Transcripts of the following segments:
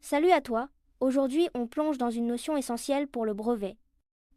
Salut à toi. Aujourd'hui, on plonge dans une notion essentielle pour le brevet,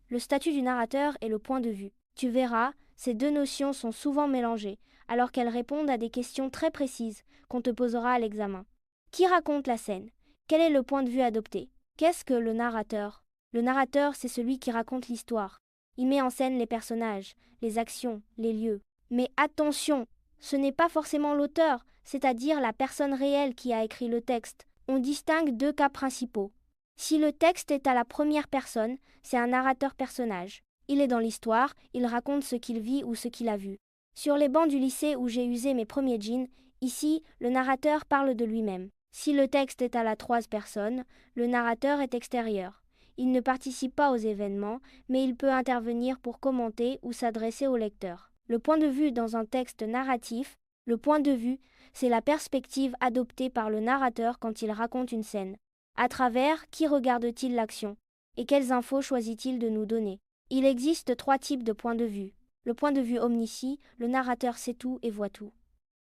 le statut du narrateur et le point de vue. Tu verras, ces deux notions sont souvent mélangées, alors qu'elles répondent à des questions très précises qu'on te posera à l'examen. Qui raconte la scène? Quel est le point de vue adopté? Qu'est-ce que le narrateur? Le narrateur, c'est celui qui raconte l'histoire. Il met en scène les personnages, les actions, les lieux. Mais attention, ce n'est pas forcément l'auteur, c'est-à-dire la personne réelle qui a écrit le texte. On distingue deux cas principaux. Si le texte est à la première personne, c'est un narrateur-personnage. Il est dans l'histoire, il raconte ce qu'il vit ou ce qu'il a vu. Sur les bancs du lycée où j'ai usé mes premiers jeans, ici, le narrateur parle de lui-même. Si le texte est à la troisième personne, le narrateur est extérieur. Il ne participe pas aux événements, mais il peut intervenir pour commenter ou s'adresser au lecteur. Le point de vue dans un texte narratif, le point de vue, c'est la perspective adoptée par le narrateur quand il raconte une scène. À travers, qui regarde-t-il l'action? Et quelles infos choisit-il de nous donner? Il existe trois types de points de vue. Le point de vue omniscient, le narrateur sait tout et voit tout.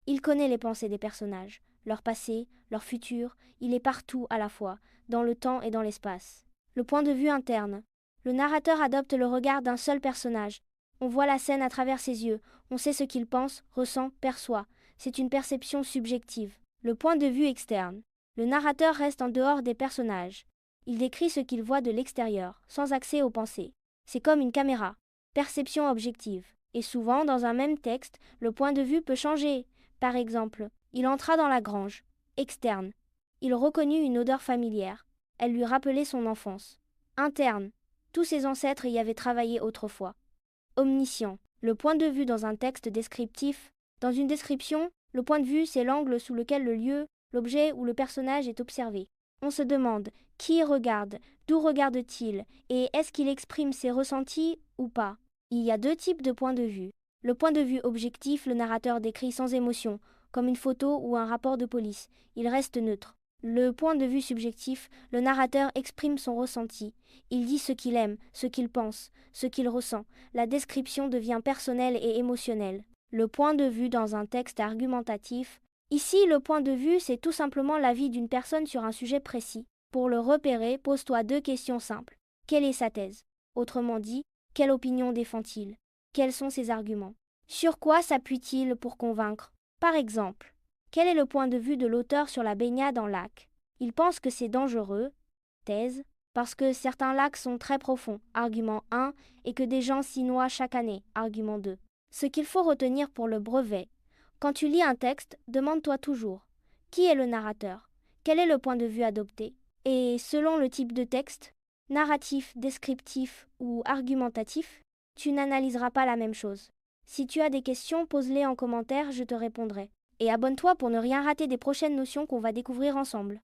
Il connaît les pensées des personnages, leur passé, leur futur, il est partout à la fois, dans le temps et dans l'espace. Le point de vue interne. Le narrateur adopte le regard d'un seul personnage. On voit la scène à travers ses yeux, on sait ce qu'il pense, ressent, perçoit. C'est une perception subjective. Le point de vue externe. Le narrateur reste en dehors des personnages. Il décrit ce qu'il voit de l'extérieur, sans accès aux pensées. C'est comme une caméra. Perception objective. Et souvent, dans un même texte, le point de vue peut changer. Par exemple, il entra dans la grange. Externe. Il reconnut une odeur familière. Elle lui rappelait son enfance. Interne. Tous ses ancêtres y avaient travaillé autrefois. Omniscient. Le point de vue dans un texte descriptif. Dans une description, le point de vue, c'est l'angle sous lequel le lieu, l'objet ou le personnage est observé. On se demande qui regarde, d'où regarde-t-il, et est-ce qu'il exprime ses ressentis ou pas. Il y a deux types de points de vue. Le point de vue objectif, le narrateur décrit sans émotion, comme une photo ou un rapport de police. Il reste neutre. Le point de vue subjectif, le narrateur exprime son ressenti. Il dit ce qu'il aime, ce qu'il pense, ce qu'il ressent. La description devient personnelle et émotionnelle. Le point de vue dans un texte argumentatif. Ici, le point de vue, c'est tout simplement l'avis d'une personne sur un sujet précis. Pour le repérer, pose-toi deux questions simples. Quelle est sa thèse? Autrement dit, quelle opinion défend-il? Quels sont ses arguments? Sur quoi s'appuie-t-il pour convaincre? Par exemple, quel est le point de vue de l'auteur sur la baignade en lac? Il pense que c'est dangereux, thèse, parce que certains lacs sont très profonds, argument 1, et que des gens s'y noient chaque année, argument 2. Ce qu'il faut retenir pour le brevet. Quand tu lis un texte, demande-toi toujours qui est le narrateur? Quel est le point de vue adopté? Et selon le type de texte, narratif, descriptif ou argumentatif, tu n'analyseras pas la même chose. Si tu as des questions, pose-les en commentaire, je te répondrai. Et abonne-toi pour ne rien rater des prochaines notions qu'on va découvrir ensemble.